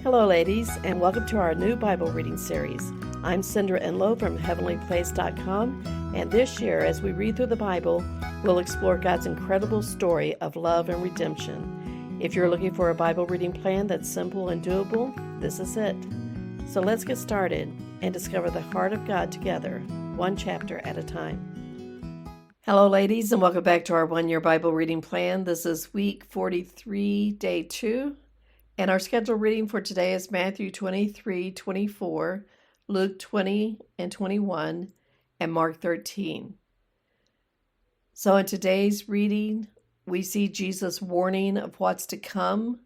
Hello, ladies, and welcome to our new Bible reading series. I'm Cindra Enlow from HeavenlyPlace.com, and this year, as we read through the Bible, we'll explore God's incredible story of love and redemption. If you're looking for a Bible reading plan that's simple and doable, this is it. So let's get started and discover the heart of God together, one chapter at a time. Hello, ladies, and welcome back to our one-year Bible reading plan. This is week 43, day 2. And our scheduled reading for today is Matthew 23:24, Luke 20 and 21, and Mark 13. So in today's reading, we see Jesus warning of what's to come,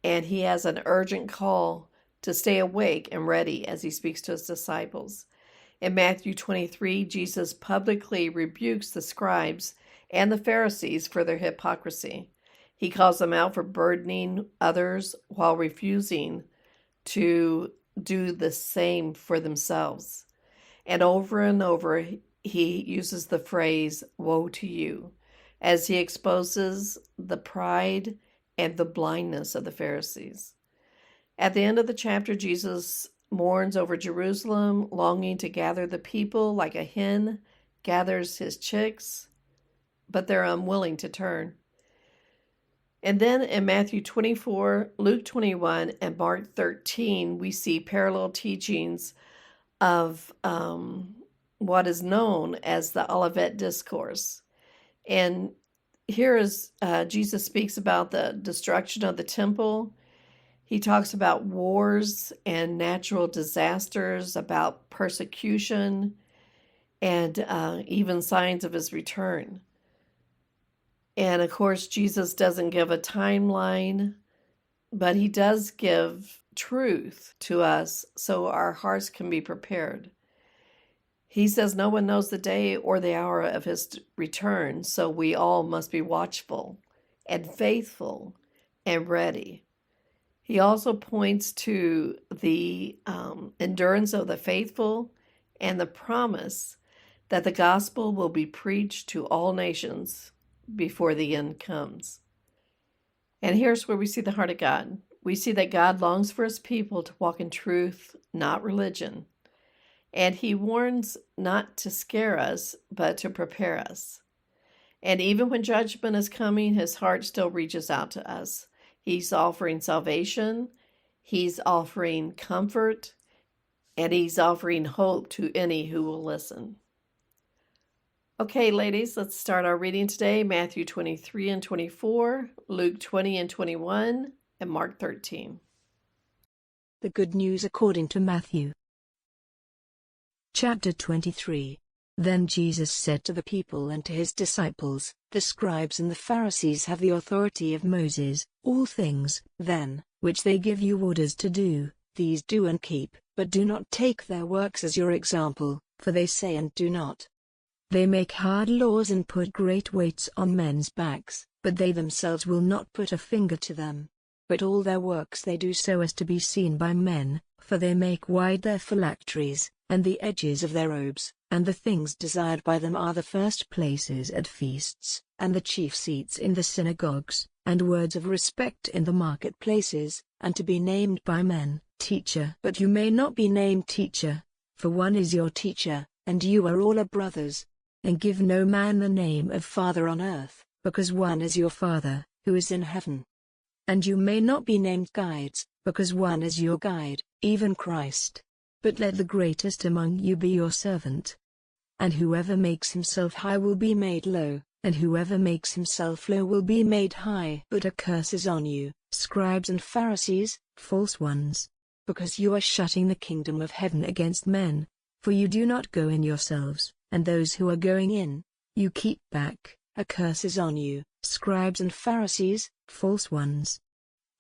and he has an urgent call to stay awake and ready as he speaks to his disciples. In Matthew 23, Jesus publicly rebukes the scribes and the Pharisees for their hypocrisy. He calls them out for burdening others while refusing to do the same for themselves. And over, he uses the phrase, "Woe to you," as he exposes the pride and the blindness of the Pharisees. At the end of the chapter, Jesus mourns over Jerusalem, longing to gather the people like a hen gathers his chicks, but they're unwilling to turn. And then in Matthew 24, Luke 21, and Mark 13, we see parallel teachings of what is known as the Olivet Discourse. And here is Jesus speaks about the destruction of the temple. He talks about wars and natural disasters, about persecution, and even signs of his return. And of course, Jesus doesn't give a timeline, but he does give truth to us so our hearts can be prepared. He says no one knows the day or the hour of his return, so we all must be watchful and faithful and ready. He also points to the endurance of the faithful and the promise that the gospel will be preached to all nations before the end comes. And here's where we see the heart of God. We see that God longs for his people to walk in truth, not religion. And he warns not to scare us, but to prepare us. And even when judgment is coming, his heart still reaches out to us. He's offering salvation, he's offering comfort, and he's offering hope to any who will listen. Okay, ladies, let's start our reading today. Matthew 23 and 24, Luke 20 and 21, and Mark 13. The Good News according to Matthew. Chapter 23. Then Jesus said to the people and to his disciples, "The scribes and the Pharisees have the authority of Moses. All things, then, which they give you orders to do, these do and keep, but do not take their works as your example, for they say and do not. They make hard laws and put great weights on men's backs, but they themselves will not put a finger to them. But all their works they do so as to be seen by men, for they make wide their phylacteries, and the edges of their robes, and the things desired by them are the first places at feasts, and the chief seats in the synagogues, and words of respect in the marketplaces, and to be named by men, teacher. But you may not be named teacher, for one is your teacher, and you are all brothers. And give no man the name of Father on earth, because one is your Father, who is in heaven. And you may not be named guides, because one is your guide, even Christ. But let the greatest among you be your servant. And whoever makes himself high will be made low, and whoever makes himself low will be made high. But a curse is on you, scribes and Pharisees, false ones, because you are shutting the kingdom of heaven against men, for you do not go in yourselves, and those who are going in, you keep back. A curse is on you, scribes and Pharisees, false ones,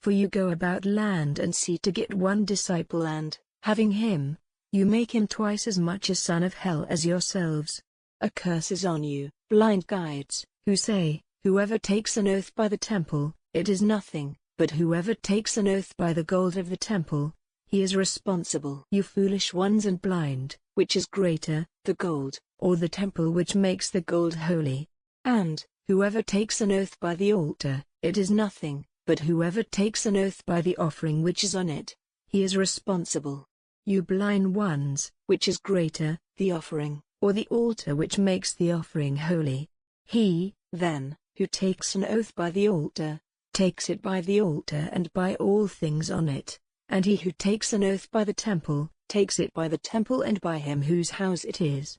for you go about land and sea to get one disciple, and, having him, you make him twice as much a son of hell as yourselves. A curse is on you, blind guides, who say, whoever takes an oath by the temple, it is nothing, but whoever takes an oath by the gold of the temple, he is responsible. You foolish ones and blind, which is greater, the gold, or the temple which makes the gold holy? And, whoever takes an oath by the altar, it is nothing, but whoever takes an oath by the offering which is on it, he is responsible. You blind ones, which is greater, the offering, or the altar which makes the offering holy? He, then, who takes an oath by the altar, takes it by the altar and by all things on it. And he who takes an oath by the temple, takes it by the temple and by him whose house it is.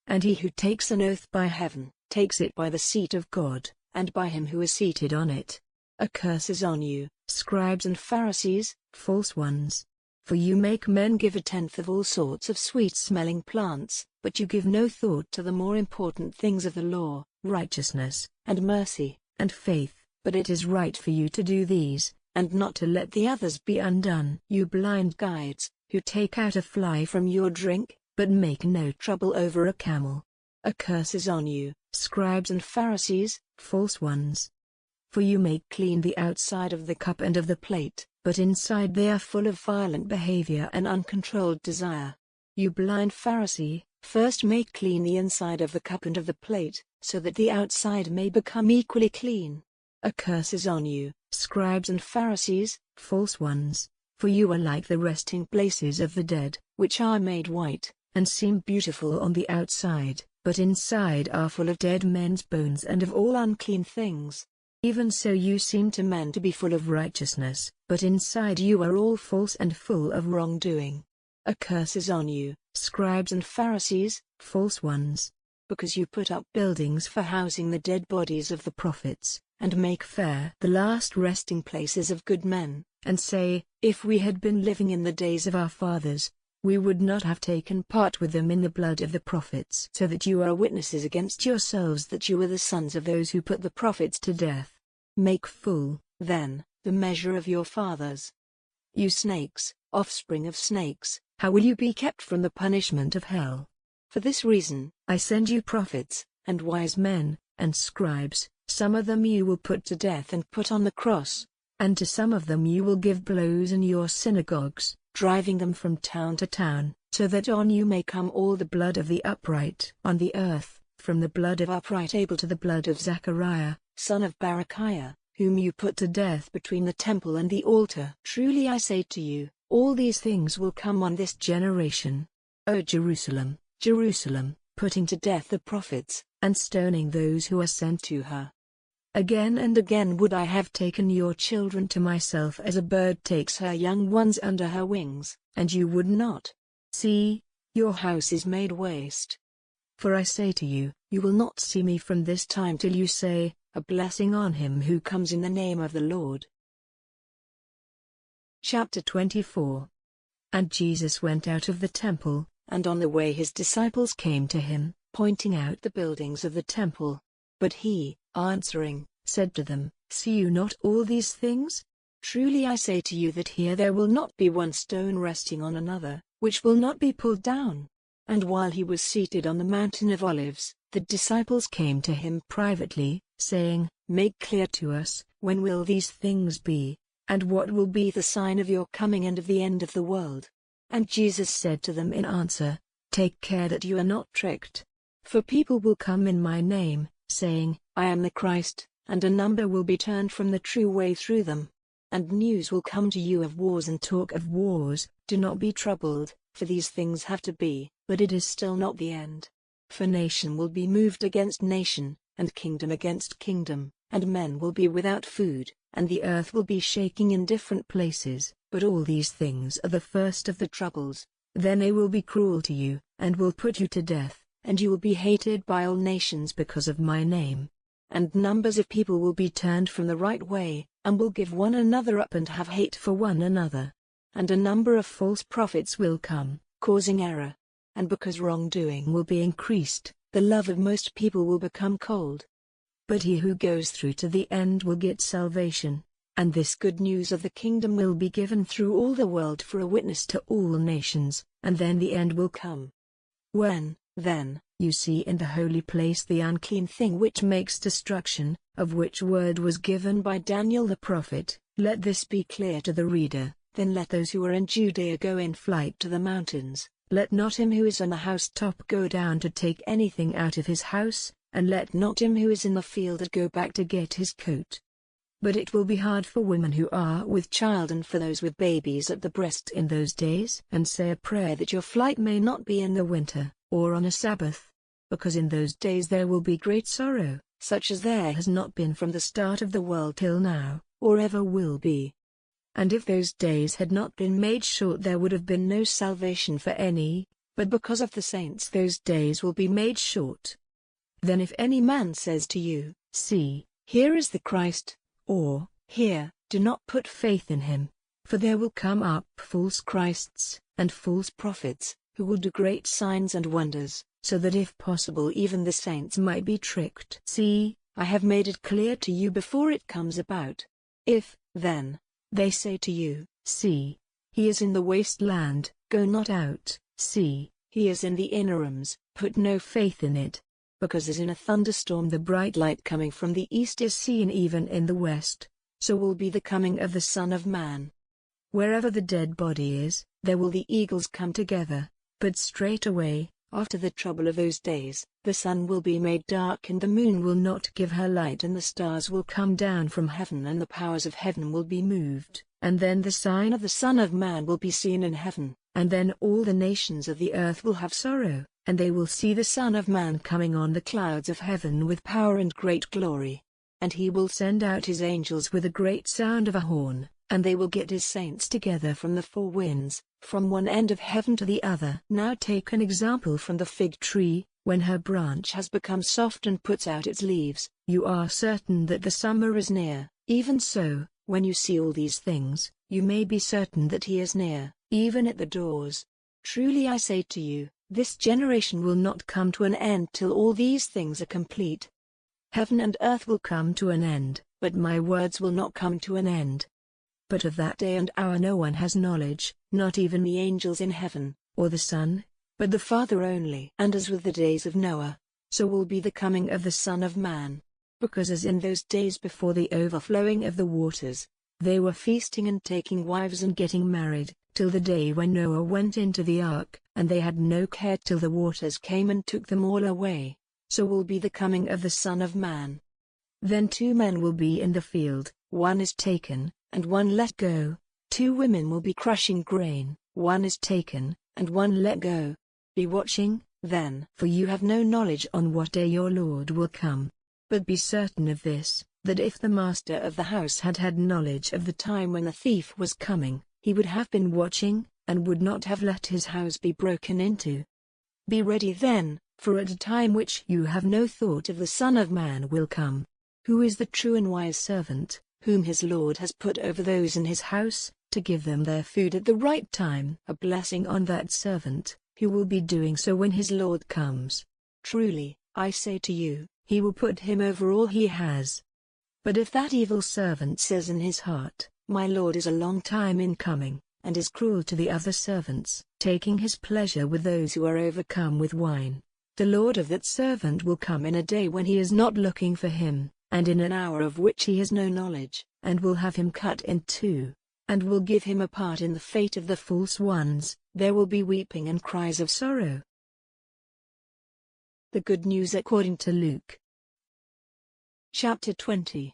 And he who takes an oath by heaven, takes it by the seat of God, and by him who is seated on it. A curse is on you, scribes and Pharisees, false ones! For you make men give a tenth of all sorts of sweet-smelling plants, but you give no thought to the more important things of the law, righteousness, and mercy, and faith. But it is right for you to do these, and not to let the others be undone. You blind guides, who take out a fly from your drink, but make no trouble over a camel. A curse is on you, scribes and Pharisees, false ones! For you make clean the outside of the cup and of the plate, but inside they are full of violent behavior and uncontrolled desire. You blind Pharisee, first make clean the inside of the cup and of the plate, so that the outside may become equally clean. A curse is on you, scribes and Pharisees, false ones! For you are like the resting places of the dead, which are made white, and seem beautiful on the outside, but inside are full of dead men's bones and of all unclean things. Even so you seem to men to be full of righteousness, but inside you are all false and full of wrongdoing. A curse is on you, scribes and Pharisees, false ones! Because you put up buildings for housing the dead bodies of the prophets, and make fair the last resting places of good men, and say, if we had been living in the days of our fathers, we would not have taken part with them in the blood of the prophets. So that you are witnesses against yourselves that you are the sons of those who put the prophets to death. Make full, then, the measure of your fathers. You snakes, offspring of snakes, how will you be kept from the punishment of hell? For this reason, I send you prophets, and wise men, and scribes. Some of them you will put to death and put on the cross, and to some of them you will give blows in your synagogues, driving them from town to town, so that on you may come all the blood of the upright on the earth, from the blood of upright Abel to the blood of Zechariah, son of Barachiah, whom you put to death between the temple and the altar. Truly I say to you, all these things will come on this generation. O Jerusalem, Jerusalem, putting to death the prophets, and stoning those who are sent to her. Again and again would I have taken your children to myself as a bird takes her young ones under her wings, and you would not. See, your house is made waste. For I say to you, you will not see me from this time till you say, a blessing on him who comes in the name of the Lord. Chapter 24. And Jesus went out of the temple, and on the way his disciples came to him, pointing out the buildings of the temple. But he, answering, said to them, see you not all these things? Truly I say to you that here there will not be one stone resting on another, which will not be pulled down. And while he was seated on the mountain of Olives, the disciples came to him privately, saying, make clear to us, when will these things be, and what will be the sign of your coming and of the end of the world? And Jesus said to them in answer, take care that you are not tricked. For people will come in my name, saying, I am the Christ, and a number will be turned from the true way through them. And news will come to you of wars and talk of wars. Do not be troubled, for these things have to be, but it is still not the end. For nation will be moved against nation, and kingdom against kingdom, and men will be without food, and the earth will be shaking in different places. But all these things are the first of the troubles. Then they will be cruel to you, and will put you to death, and you will be hated by all nations because of my name. And numbers of people will be turned from the right way, and will give one another up and have hate for one another. And a number of false prophets will come, causing error. And because wrongdoing will be increased, the love of most people will become cold. But he who goes through to the end will get salvation. And this good news of the kingdom will be given through all the world for a witness to all nations, and then the end will come. When, then, you see in the holy place the unclean thing which makes destruction, of which word was given by Daniel the prophet, let this be clear to the reader. Then let those who are in Judea go in flight to the mountains. Let not him who is on the housetop go down to take anything out of his house, and let not him who is in the field go back to get his coat. But it will be hard for women who are with child and for those with babies at the breast in those days. And say a prayer that your flight may not be in the winter, or on a Sabbath. Because in those days there will be great sorrow, such as there has not been from the start of the world till now, or ever will be. And if those days had not been made short, there would have been no salvation for any, but because of the saints those days will be made short. Then if any man says to you, See, here is the Christ, or, Here, do not put faith in him, for there will come up false Christs, and false prophets, who will do great signs and wonders, so that if possible even the saints might be tricked. See, I have made it clear to you before it comes about. If, then, they say to you, See, he is in the wasteland, go not out. See, he is in the inner rooms, put no faith in it. Because as in a thunderstorm the bright light coming from the east is seen even in the west, so will be the coming of the Son of Man. Wherever the dead body is, there will the eagles come together, but straightway, after the trouble of those days, the sun will be made dark and the moon will not give her light and the stars will come down from heaven and the powers of heaven will be moved, and then the sign of the Son of Man will be seen in heaven, and then all the nations of the earth will have sorrow, and they will see the Son of Man coming on the clouds of heaven with power and great glory. And he will send out his angels with a great sound of a horn, and they will get his saints together from the four winds, from one end of heaven to the other. Now take an example from the fig tree. When her branch has become soft and puts out its leaves, you are certain that the summer is near. Even so, when you see all these things, you may be certain that he is near, even at the doors. Truly I say to you, this generation will not come to an end till all these things are complete. Heaven and earth will come to an end, but my words will not come to an end. But of that day and hour no one has knowledge, not even the angels in heaven, or the Son, but the Father only. And as with the days of Noah, so will be the coming of the Son of Man. Because as in those days before the overflowing of the waters, they were feasting and taking wives and getting married, till the day when Noah went into the ark, and they had no care till the waters came and took them all away, so will be the coming of the Son of Man. Then 2 men will be in the field, one is taken, and one let go. 2 women will be crushing grain, one is taken, and one let go. Be watching, then, for you have no knowledge on what day your Lord will come. But be certain of this, that if the master of the house had had knowledge of the time when the thief was coming, he would have been watching, and would not have let his house be broken into. Be ready then, for at a time which you have no thought of the Son of Man will come. Who is the true and wise servant, whom his Lord has put over those in his house, to give them their food at the right time? A blessing on that servant, who will be doing so when his Lord comes. Truly, I say to you, he will put him over all he has. But if that evil servant says in his heart, My Lord is a long time in coming, and is cruel to the other servants, taking his pleasure with those who are overcome with wine, the Lord of that servant will come in a day when he is not looking for him, and in an hour of which he has no knowledge, and will have him cut in 2, and will give him a part in the fate of the false ones. There will be weeping and cries of sorrow. The Good News according to Luke. Chapter 20.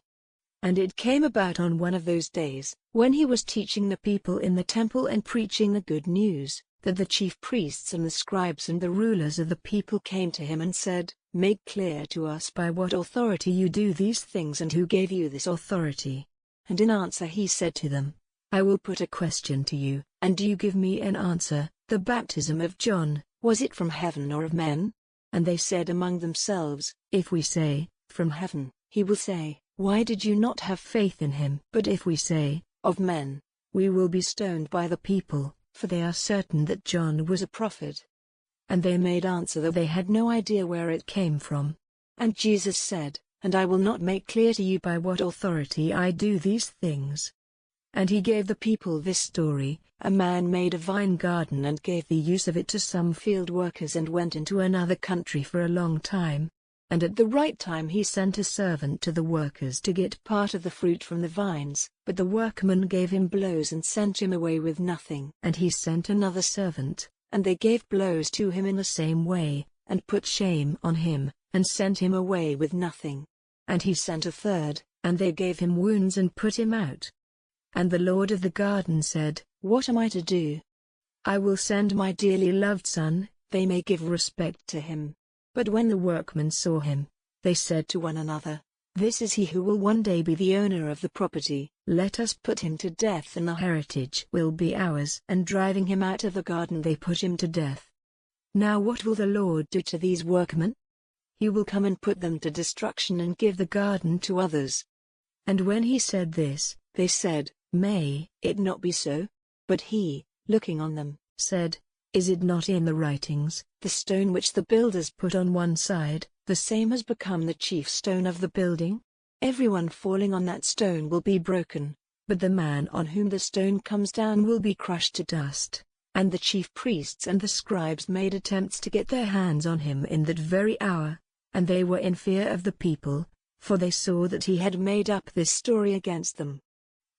And it came about on one of those days, when he was teaching the people in the temple and preaching the good news, that the chief priests and the scribes and the rulers of the people came to him and said, Make clear to us by what authority you do these things and who gave you this authority. And in answer he said to them, I will put a question to you, and do you give me an answer. The baptism of John, was it from heaven or of men? And they said among themselves, If we say, from heaven, he will say, Why did you not have faith in him? But if we say, of men, we will be stoned by the people, for they are certain that John was a prophet. And they made answer that they had no idea where it came from. And Jesus said, And I will not make clear to you by what authority I do these things. And he gave the people this story. A man made a vine garden and gave the use of it to some field workers and went into another country for a long time. And at the right time he sent a servant to the workers to get part of the fruit from the vines. But the workmen gave him blows and sent him away with nothing. And he sent another servant, and they gave blows to him in the same way, and put shame on him, and sent him away with nothing. And he sent a third, And they gave him wounds and put him out. And the Lord of the garden said, "What am I to do? I will send my dearly loved son, they may give respect to him." But when the workmen saw him, they said to one another, "This is he who will one day be the owner of the property. Let us put him to death, and the heritage will be ours." And driving him out of the garden, they put him to death. Now what will the Lord do to these workmen? He will come and put them to destruction and give the garden to others. And when he said this, they said, "May it not be so?" But he, looking on them, said, "Is it not in the writings, the stone which the builders put on one side, the same has become the chief stone of the building? Everyone falling on that stone will be broken, but the man on whom the stone comes down will be crushed to dust." And the chief priests and the scribes made attempts to get their hands on him in that very hour, and they were in fear of the people, for they saw that he had made up this story against them.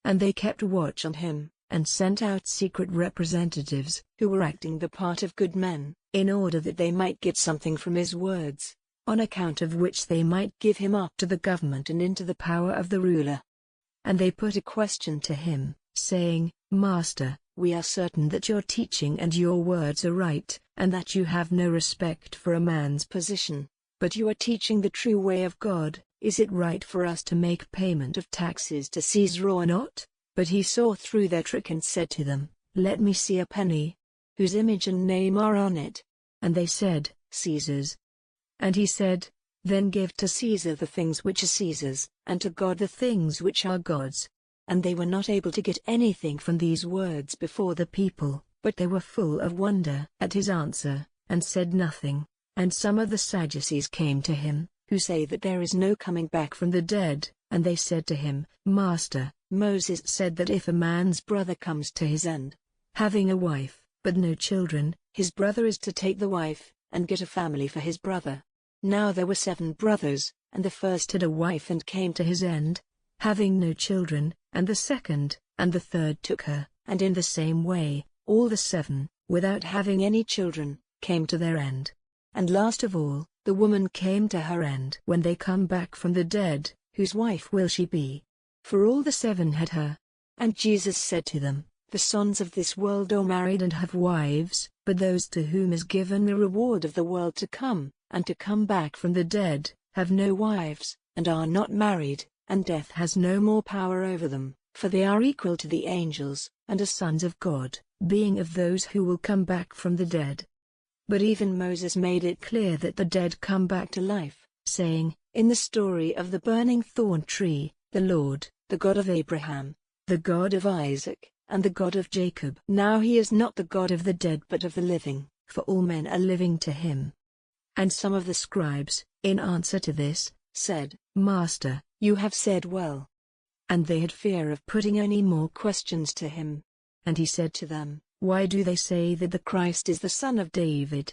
And they kept watch on him, and sent out secret representatives, who were acting the part of good men, in order that they might get something from his words, on account of which they might give him up to the government and into the power of the ruler. And they put a question to him, saying, "Master, we are certain that your teaching and your words are right, and that you have no respect for a man's position, but you are teaching the true way of God. Is it right for us to make payment of taxes to Caesar or not?" But he saw through their trick and said to them, "Let me see a penny. Whose image and name are on it?" And they said, "Caesar's." And he said, "Then give to Caesar the things which are Caesar's, and to God the things which are God's." And they were not able to get anything from these words before the people, but they were full of wonder at his answer, and said nothing. And some of the Sadducees came to him, who say that there is no coming back from the dead, and they said to him, "Master, Moses said that if a man's brother comes to his end, having a wife, but no children, his brother is to take the wife, and get a family for his brother. Now there were 7 brothers, and the first had a wife and came to his end, having no children, and the second, and the third took her, and in the same way, all the 7, without having any children, came to their end. And last of all, the woman came to her end. When they come back from the dead, whose wife will she be? For all the 7 had her." And Jesus said to them, "The sons of this world are married and have wives, but those to whom is given the reward of the world to come, and to come back from the dead, have no wives, and are not married, and death has no more power over them, for they are equal to the angels, and are sons of God, being of those who will come back from the dead." But even Moses made it clear that the dead come back to life, saying, in the story of the burning thorn tree, "The Lord, the God of Abraham, the God of Isaac, and the God of Jacob. Now he is not the God of the dead but of the living, for all men are living to him." And some of the scribes, in answer to this, said, "Master, you have said well." And they had fear of putting any more questions to him. And he said to them, "Why do they say that the Christ is the son of David?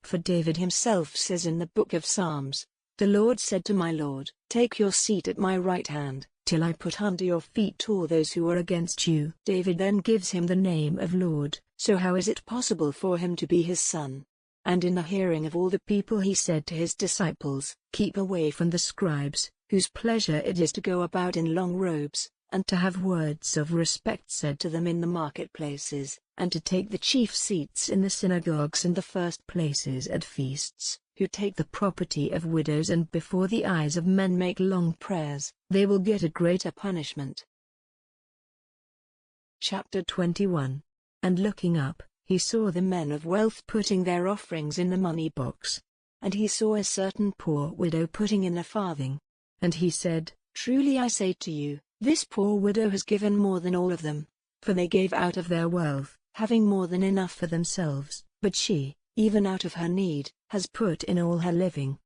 For David himself says in the book of Psalms, 'The Lord said to my Lord, take your seat at my right hand, till I put under your feet all those who are against you.' David then gives him the name of Lord, so how is it possible for him to be his son?" And in the hearing of all the people he said to his disciples, "Keep away from the scribes, whose pleasure it is to go about in long robes, and to have words of respect said to them in the marketplaces, and to take the chief seats in the synagogues and the first places at feasts, who take the property of widows and before the eyes of men make long prayers. They will get a greater punishment." Chapter 21. And looking up, he saw the men of wealth putting their offerings in the money box. And he saw a certain poor widow putting in a farthing. And he said, "Truly I say to you, this poor widow has given more than all of them, for they gave out of their wealth, having more than enough for themselves, but she, even out of her need, has put in all her living."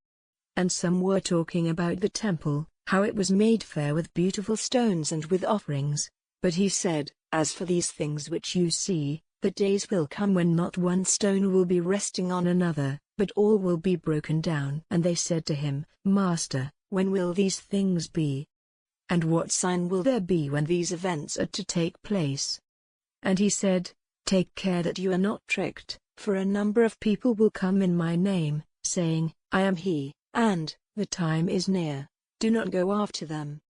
And some were talking about the temple, how it was made fair with beautiful stones and with offerings. But he said, "As for these things which you see, the days will come when not one stone will be resting on another, but all will be broken down." And they said to him, "Master, when will these things be? And what sign will there be when these events are to take place?" And he said, "Take care that you are not tricked, for a number of people will come in my name, saying, 'I am he,' and, 'The time is near.' Do not go after them.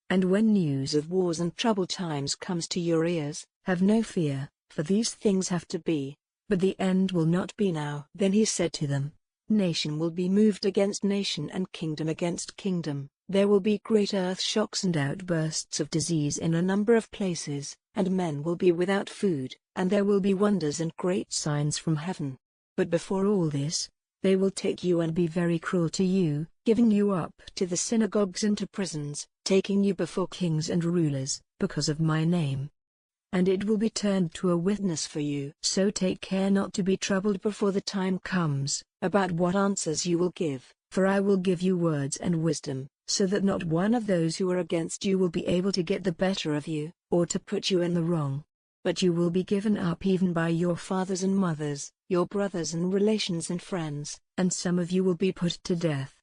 And when news of wars and troubled times comes to your ears, have no fear, for these things have to be, but the end will not be now." Then he said to them, "Nation will be moved against nation and kingdom against kingdom. There will be great earth shocks and outbursts of disease in a number of places, and men will be without food, and there will be wonders and great signs from heaven. But before all this, they will take you and be very cruel to you, giving you up to the synagogues and to prisons, taking you before kings and rulers, because of my name. And it will be turned to a witness for you. So take care not to be troubled before the time comes, about what answers you will give, for I will give you words and wisdom, so that not one of those who are against you will be able to get the better of you, or to put you in the wrong. But you will be given up even by your fathers and mothers, your brothers and relations and friends, and some of you will be put to death.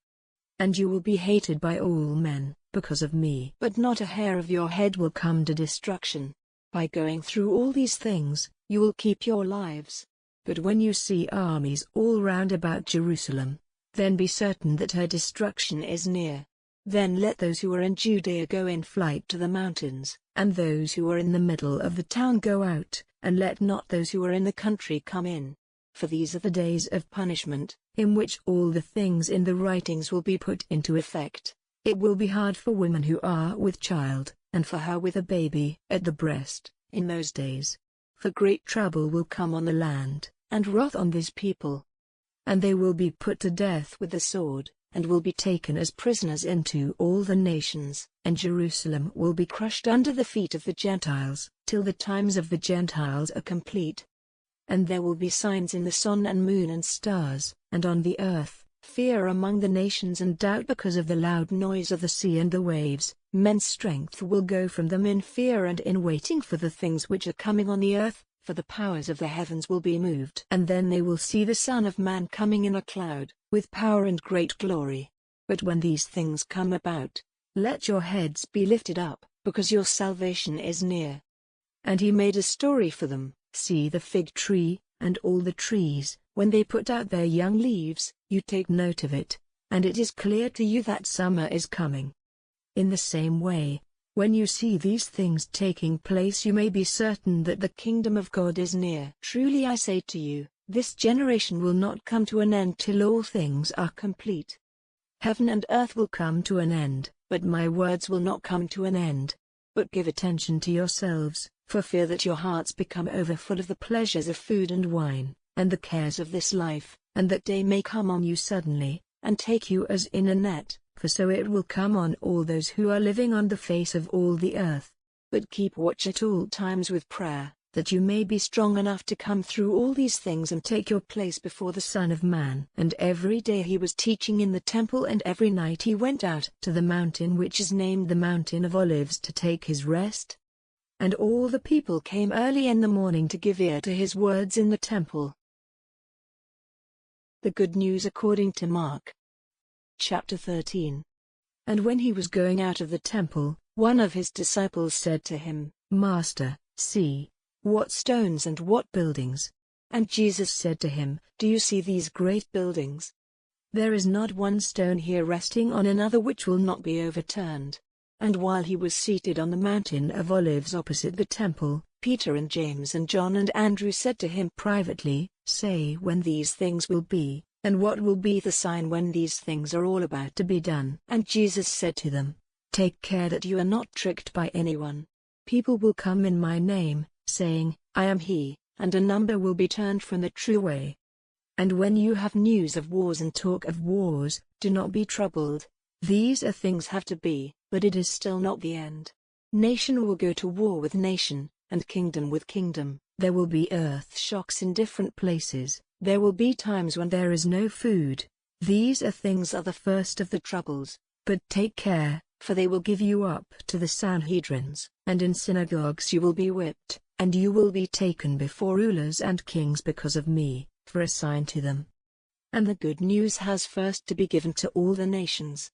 And you will be hated by all men, because of me. But not a hair of your head will come to destruction. By going through all these things, you will keep your lives. But when you see armies all round about Jerusalem, then be certain that her destruction is near. Then let those who are in Judea go in flight to the mountains, and those who are in the middle of the town go out, and let not those who are in the country come in. For these are the days of punishment, in which all the things in the writings will be put into effect. It will be hard for women who are with child, and for her with a baby at the breast, in those days. For great trouble will come on the land, and wrath on this people. And they will be put to death with the sword, and will be taken as prisoners into all the nations, and Jerusalem will be crushed under the feet of the Gentiles, till the times of the Gentiles are complete. And there will be signs in the sun and moon and stars, and on the earth, fear among the nations and doubt because of the loud noise of the sea and the waves. Men's strength will go from them in fear and in waiting for the things which are coming on the earth, for the powers of the heavens will be moved. And then they will see the Son of Man coming in a cloud, with power and great glory. But when these things come about, let your heads be lifted up, because your salvation is near. And he made a story for them. See the fig tree, and all the trees, when they put out their young leaves, you take note of it, and it is clear to you that summer is coming. In the same way, when you see these things taking place, you may be certain that the kingdom of God is near. Truly I say to you, this generation will not come to an end till all things are complete. Heaven and earth will come to an end, but my words will not come to an end. But give attention to yourselves, for fear that your hearts become overfull of the pleasures of food and wine, and the cares of this life, and that day may come on you suddenly, and take you as in a net, for so it will come on all those who are living on the face of all the earth. But keep watch at all times with prayer, that you may be strong enough to come through all these things and take your place before the Son of Man." And every day he was teaching in the temple, and every night he went out to the mountain which is named the Mountain of Olives to take his rest. And all the people came early in the morning to give ear to his words in the temple. The Good News according to Mark. Chapter 13. And when he was going out of the temple, one of his disciples said to him, "Master, see, what stones and what buildings." And Jesus said to him, "Do you see these great buildings? There is not one stone here resting on another which will not be overturned." And while he was seated on the Mountain of Olives opposite the temple, Peter and James and John and Andrew said to him privately, "Say when these things will be, and what will be the sign when these things are all about to be done?" And Jesus said to them, "Take care that you are not tricked by anyone. People will come in my name, saying, 'I am he,' and a number will be turned from the true way. And when you have news of wars and talk of wars, do not be troubled. These are things have to be, but it is still not the end. Nation will go to war with nation, and kingdom with kingdom. There will be earth shocks in different places. There will be times when there is no food. These things are the first of the troubles. But take care, for they will give you up to the Sanhedrins, and in synagogues you will be whipped, and you will be taken before rulers and kings because of me, for a sign to them. And the good news has first to be given to all the nations.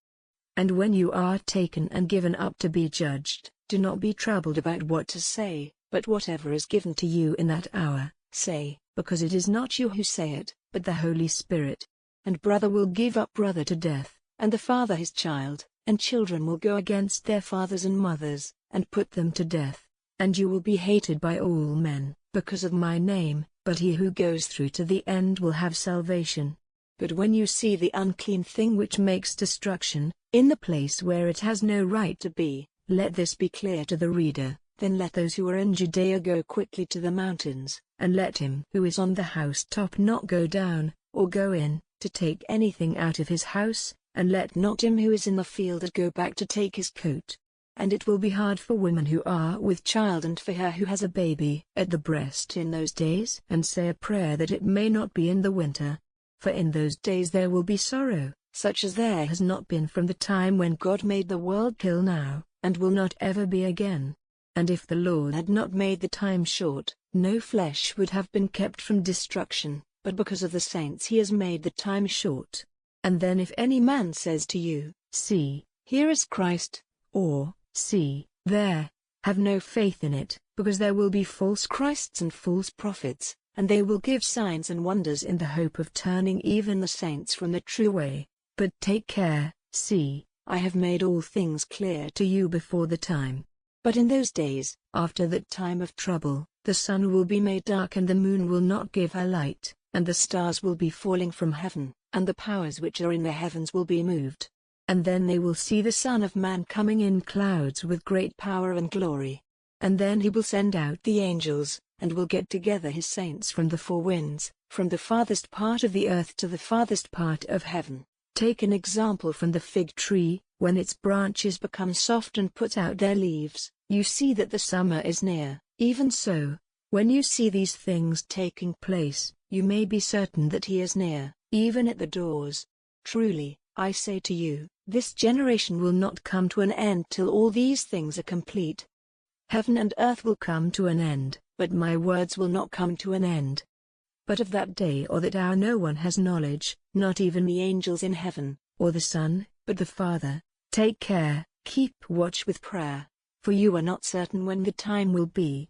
And when you are taken and given up to be judged, do not be troubled about what to say, but whatever is given to you in that hour, say, because it is not you who say it, but the Holy Spirit. And brother will give up brother to death, and the father his child, and children will go against their fathers and mothers, and put them to death. And you will be hated by all men, because of my name, but he who goes through to the end will have salvation. But when you see the unclean thing which makes destruction, in the place where it has no right to be, let this be clear to the reader, then let those who are in Judea go quickly to the mountains, and let him who is on the housetop not go down, or go in, to take anything out of his house, and let not him who is in the field go back to take his coat. And it will be hard for women who are with child and for her who has a baby at the breast in those days. And say a prayer that it may not be in the winter. For in those days there will be sorrow, such as there has not been from the time when God made the world till now, and will not ever be again. And if the Lord had not made the time short, no flesh would have been kept from destruction, but because of the saints he has made the time short. And then if any man says to you, See, here is Christ, or, See, there, have no faith in it, because there will be false Christs and false prophets, and they will give signs and wonders in the hope of turning even the saints from the true way. But take care, see, I have made all things clear to you before the time. But in those days, after that time of trouble, the sun will be made dark and the moon will not give her light, and the stars will be falling from heaven, and the powers which are in the heavens will be moved. And then they will see the Son of Man coming in clouds with great power and glory. And then he will send out the angels, and will get together his saints from the four winds, from the farthest part of the earth to the farthest part of heaven. Take an example from the fig tree. When its branches become soft and put out their leaves, you see that the summer is near. Even so, when you see these things taking place, you may be certain that he is near, even at the doors. Truly, I say to you, this generation will not come to an end till all these things are complete. Heaven and earth will come to an end, but my words will not come to an end. But of that day or that hour no one has knowledge, not even the angels in heaven, or the Son, but the Father. Take care, keep watch with prayer, for you are not certain when the time will be.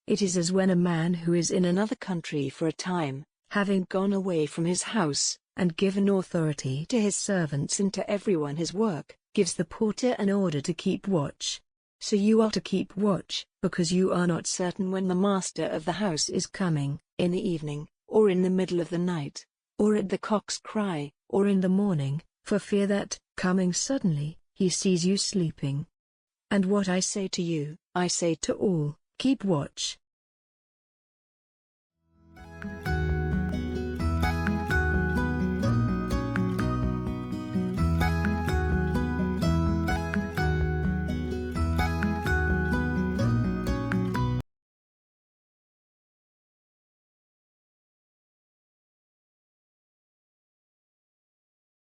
It is as when a man who is in another country for a time, having gone away from his house, and given authority to his servants and to everyone his work, gives the porter an order to keep watch. So you are to keep watch, because you are not certain when the master of the house is coming, in the evening, or in the middle of the night, or at the cock's cry, or in the morning, for fear that, coming suddenly, he sees you sleeping. And what I say to you, I say to all, keep watch.